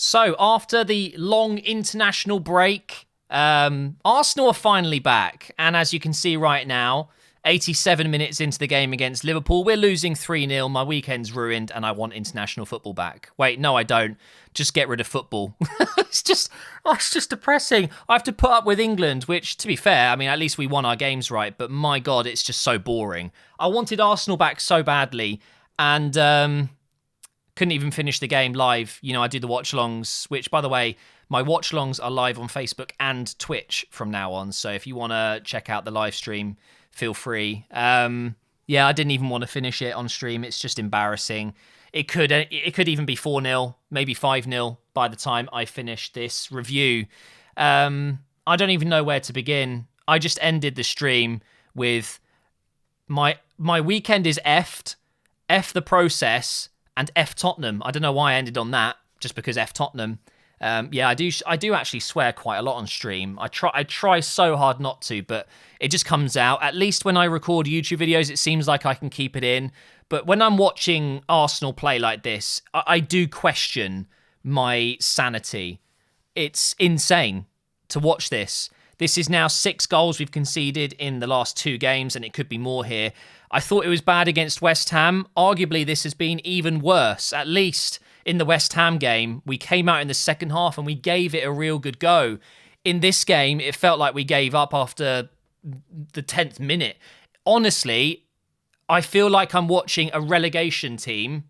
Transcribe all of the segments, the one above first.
So, after the long international break, Arsenal are finally back. And as you can see right now, 87 minutes into the game against Liverpool, we're losing 3-0. My weekend's ruined and I want international football back. Wait, no, I don't. Just get rid of football. it's just depressing. I have to put up with England, which, to be fair, I mean, at least we won our games right. But my God, it's just so boring. I wanted Arsenal back so badly. And couldn't even finish the game live. You know, I do the watch-alongs, which, by the way, my watch-alongs are live on Facebook and Twitch from now on. So if you want to check out the live stream, feel free. Yeah, I didn't even want to finish it on stream. It's just embarrassing. It could even be 4-0, maybe 5-0 by the time I finish this review. I don't even know where to begin. I just ended the stream with my weekend is effed, F the process, and F Tottenham. I don't know why I ended on that, just because F Tottenham. Yeah, I do actually swear quite a lot on stream. I try so hard not to, but it just comes out. At least when I record YouTube videos, it seems like I can keep it in. But when I'm watching Arsenal play like this, I do question my sanity. It's insane to watch this. This is now 6 goals we've conceded in the last 2 games, and it could be more here. I thought it was bad against West Ham. Arguably, this has been even worse. At least in the West Ham game, we came out in the second half and we gave it a real good go. In this game, it felt like we gave up after the 10th minute. Honestly, I feel like I'm watching a relegation team,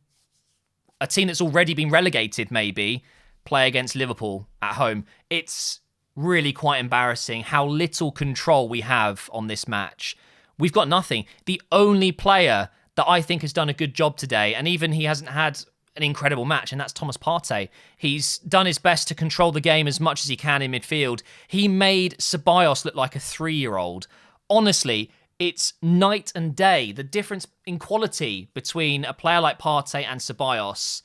a team that's already been relegated maybe, play against Liverpool at home. It's really quite embarrassing how little control we have on this match. We've got nothing. The only player that I think has done a good job today, and even he hasn't had an incredible match, and that's Thomas Partey. He's done his best to control the game as much as he can in midfield. He made Ceballos look like a 3-year-old. Honestly, it's night and day. The difference in quality between a player like Partey and Ceballos.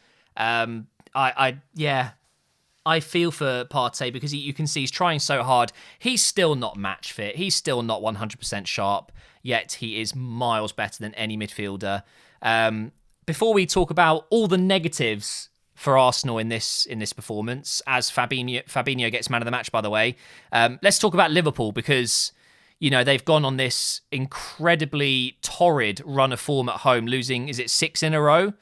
I feel for Partey because you can see he's trying so hard. He's still not match fit. He's still not 100% sharp, yet he is miles better than any midfielder. Before we talk about all the negatives for Arsenal in this performance, as Fabinho gets man of the match, by the way, let's talk about Liverpool because, you know, they've gone on this incredibly torrid run of form at home, losing, is it 6 in a row?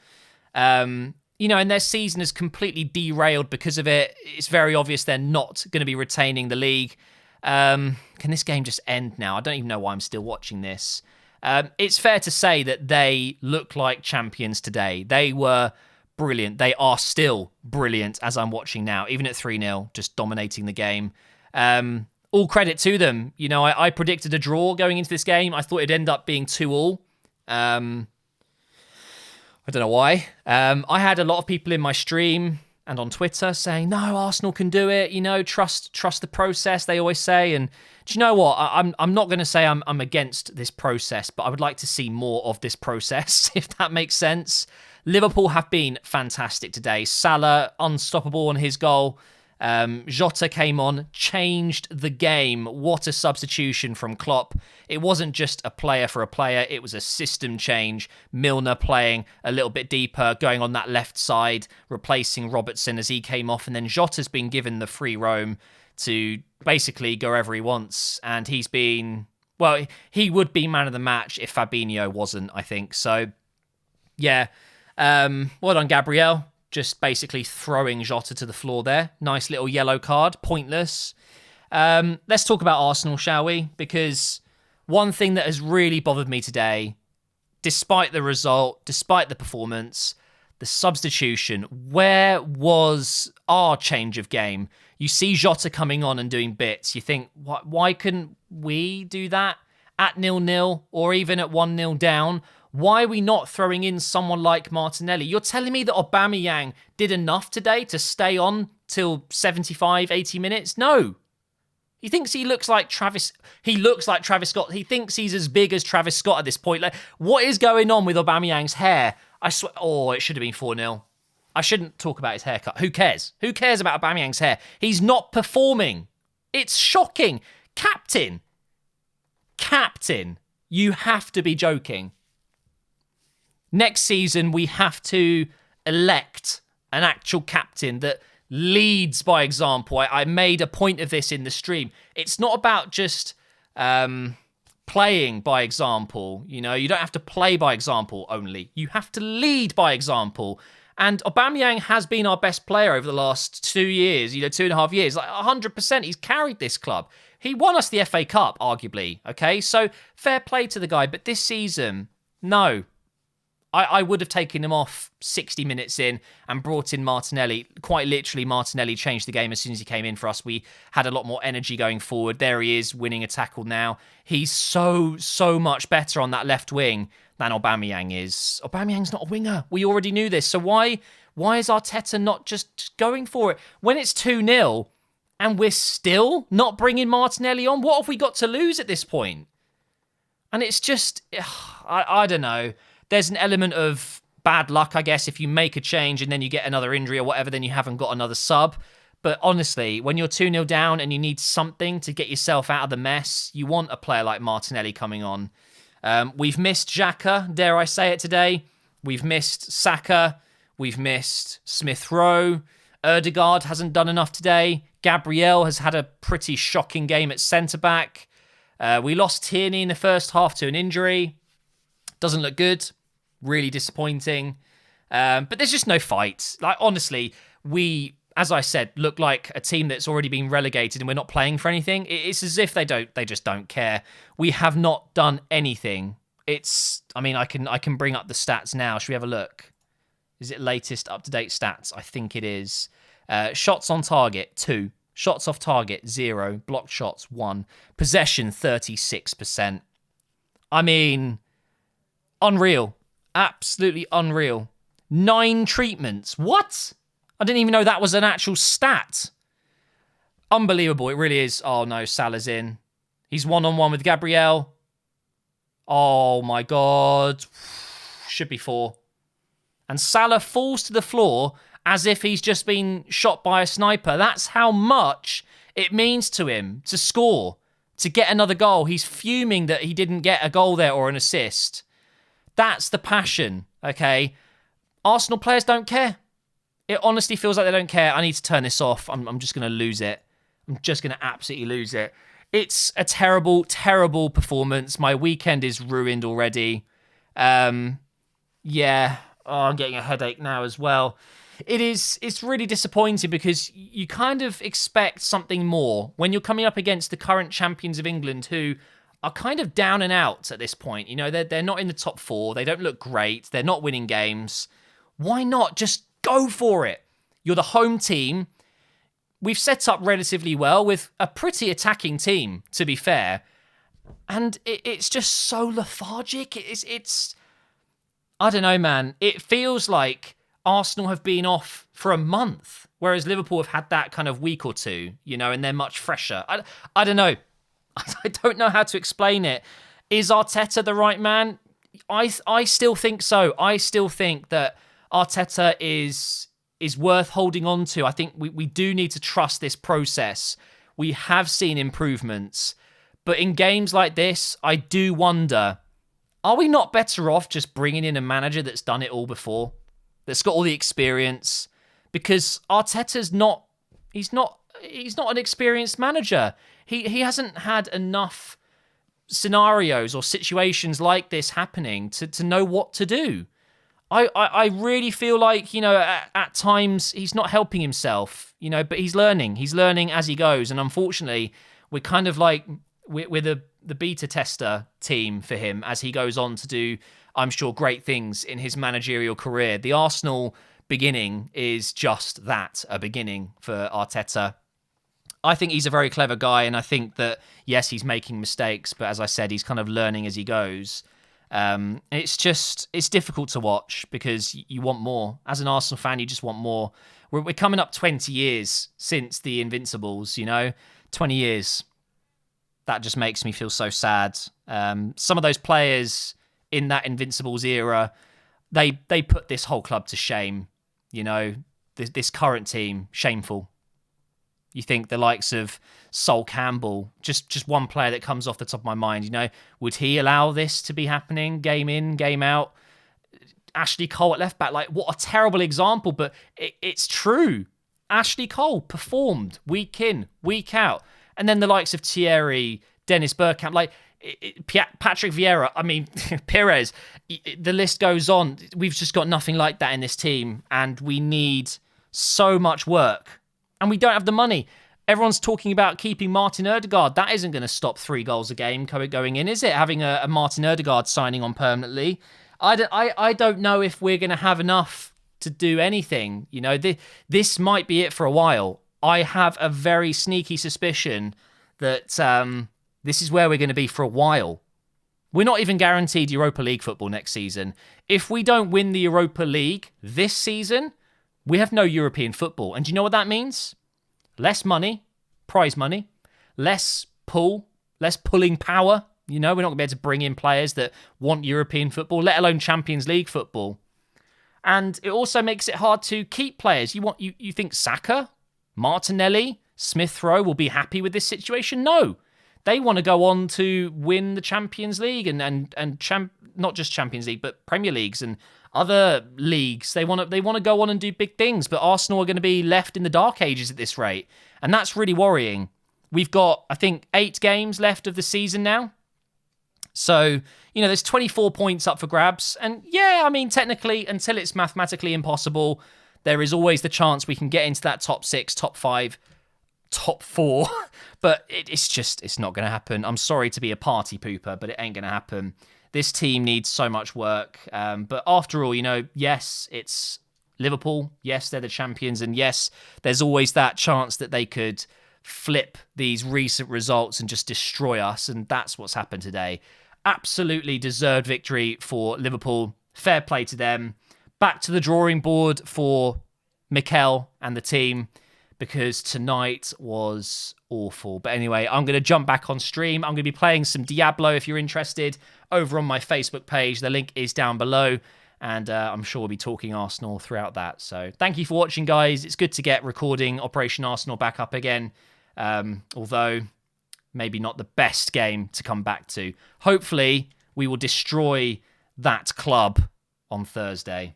You know, and their season is completely derailed because of it. It's very obvious they're not going to be retaining the league. Can this game just end now? I don't even know why I'm still watching this. It's fair to say that they look like champions today. They were brilliant. They are still brilliant as I'm watching now, even at 3-0, just dominating the game. All credit to them. You know, I predicted a draw going into this game. I thought it'd end up being 2-2. I don't know why. I had a lot of people in my stream and on Twitter saying, no, Arsenal can do it. You know, trust the process, they always say. And do you know what? I'm not going to say I'm against this process, but I would like to see more of this process, if that makes sense. Liverpool have been fantastic today. Salah, unstoppable on his goal. Jota came on, changed the game. What a substitution from Klopp. It wasn't just a player for a player, it was a system change. Milner playing a little bit deeper, going on that left side, replacing Robertson as he came off, and then Jota's been given the free roam to basically go wherever he wants, and he's been, well, he would be man of the match if Fabinho wasn't, I think. So, yeah, well done, Gabriel. Just basically throwing Jota to the floor there. Nice little yellow card. Pointless. Let's talk about Arsenal, shall we? Because one thing that has really bothered me today, despite the result, despite the performance, the substitution. Where was our change of game? You see Jota coming on and doing bits. You think, why couldn't we do that at 0-0 or even at 1-0 down? Why are we not throwing in someone like Martinelli? You're telling me that Aubameyang did enough today to stay on till 75, 80 minutes? No. He thinks he looks like Travis. He looks like Travis Scott. He thinks he's as big as Travis Scott at this point. Like, what is going on with Aubameyang's hair? I swear. Oh, it should have been 4-0. I shouldn't talk about his haircut. Who cares? Who cares about Aubameyang's hair? He's not performing. It's shocking. Captain, you have to be joking. Next season, we have to elect an actual captain that leads by example. I made a point of this in the stream. It's not about just playing by example. You know, you don't have to play by example only. You have to lead by example. And Aubameyang has been our best player over the last 2 years, 2.5 years. Like 100%, he's carried this club. He won us the FA Cup, arguably, okay? So fair play to the guy. But this season, no. I would have taken him off 60 minutes in and brought in Martinelli. Quite literally, Martinelli changed the game as soon as he came in for us. We had a lot more energy going forward. There he is, winning a tackle now. He's so much better on that left wing than Aubameyang is. Aubameyang's not a winger. We already knew this. So why is Arteta not just going for it? When it's 2-0 and we're still not bringing Martinelli on, what have we got to lose at this point? And it's just, I don't know. There's an element of bad luck, I guess, if you make a change and then you get another injury or whatever, then you haven't got another sub. But honestly, when you're 2-0 down and you need something to get yourself out of the mess, you want a player like Martinelli coming on. We've missed Xhaka, dare I say it today. We've missed Saka. We've missed Smith Rowe. Ødegaard hasn't done enough today. Gabriel has had a pretty shocking game at centre-back. We lost Tierney in the first half to an injury. Doesn't look good. Really disappointing. But there's just no fight. Like, honestly, we, as I said, look like a team that's already been relegated and we're not playing for anything. It's as if they just don't care. We have not done anything. I can bring up the stats now. Should we have a look? Is it latest up-to-date stats? I think it is. Shots on target, 2. Shots off target, 0. Blocked shots, 1. Possession, 36%. I mean, unreal. Absolutely unreal. 9 treatments. What? I didn't even know that was an actual stat. Unbelievable. It really is. Oh, no. Salah's in. He's one-on-one with Gabriel. Oh, my God. Should be 4. And Salah falls to the floor as if he's just been shot by a sniper. That's how much it means to him to score, to get another goal. He's fuming that he didn't get a goal there or an assist. That's the passion, okay? Arsenal players don't care. It honestly feels like they don't care. I need to turn this off. I'm just going to lose it. I'm just going to absolutely lose it. It's a terrible, terrible performance. My weekend is ruined already. Yeah. Oh, I'm getting a headache now as well. It's really disappointing because you kind of expect something more when you're coming up against the current champions of England who are kind of down and out at this point. You know, they're not in the top 4. They don't look great. They're not winning games. Why not just go for it? You're the home team. We've set up relatively well with a pretty attacking team, to be fair. And it's just so lethargic. It's I don't know, man. It feels like Arsenal have been off for a month, whereas Liverpool have had that kind of week or two, and they're much fresher. I don't know. I don't know how to explain it. Is Arteta the right man? I still think so. I still think that Arteta is worth holding on to. I think we do need to trust this process. We have seen improvements. But in games like this, I do wonder, are we not better off just bringing in a manager that's done it all before? That's got all the experience? Because Arteta's not an experienced manager. He hasn't had enough scenarios or situations like this happening to know what to do. I really feel like, at times he's not helping himself, but he's learning. He's learning as he goes. And unfortunately, we're kind of like, we're the beta tester team for him as he goes on to do, I'm sure, great things in his managerial career. The Arsenal beginning is just that, a beginning for Arteta. I think he's a very clever guy, and I think that, yes, he's making mistakes, but as I said, he's kind of learning as he goes. It's difficult to watch because you want more. As an Arsenal fan, you just want more. We're coming up 20 years since the Invincibles, 20 years. That just makes me feel so sad. Some of those players in that Invincibles era, they put this whole club to shame. This current team, shameful. You think the likes of Sol Campbell, just one player that comes off the top of my mind, would he allow this to be happening game in, game out? Ashley Cole at left back, like, what a terrible example, but it's true. Ashley Cole performed week in, week out. And then the likes of Thierry, Dennis Bergkamp, Patrick Vieira, Perez, the list goes on. We've just got nothing like that in this team, and we need so much work. And we don't have the money. Everyone's talking about keeping Martin Ødegaard. That isn't going to stop 3 goals a game going in, is it? Having a Martin Ødegaard signing on permanently. I don't know if we're going to have enough to do anything. This might be it for a while. I have a very sneaky suspicion that this is where we're going to be for a while. We're not even guaranteed Europa League football next season. If we don't win the Europa League this season, we have no European football. And do you know what that means? Less money, prize money, less pulling power. We're not going to be able to bring in players that want European football, let alone Champions League football. And it also makes it hard to keep players. You think Saka, Martinelli, Smith Rowe will be happy with this situation? No. They want to go on to win the Champions League and not just Champions League, but Premier Leagues and other leagues. They want to go on and do big things, but Arsenal are going to be left in the dark ages at this rate. And that's really worrying. We've got, I think, 8 games left of the season now. So, there's 24 points up for grabs. And yeah, technically, until it's mathematically impossible, there is always the chance we can get into that top 6, top 5, top 4. But it's not going to happen. I'm sorry to be a party pooper, but it ain't going to happen. This team needs so much work. But after all, yes, it's Liverpool. Yes, they're the champions. And yes, there's always that chance that they could flip these recent results and just destroy us. And that's what's happened today. Absolutely deserved victory for Liverpool. Fair play to them. Back to the drawing board for Mikel and the team, because tonight was awful. But anyway, I'm going to jump back on stream. I'm going to be playing some Diablo if you're interested over on my Facebook page. The link is down below. And I'm sure we'll be talking Arsenal throughout that. So thank you for watching, guys. It's good to get recording Operation Arsenal back up again. Although maybe not the best game to come back to. Hopefully, we will destroy that club on Thursday.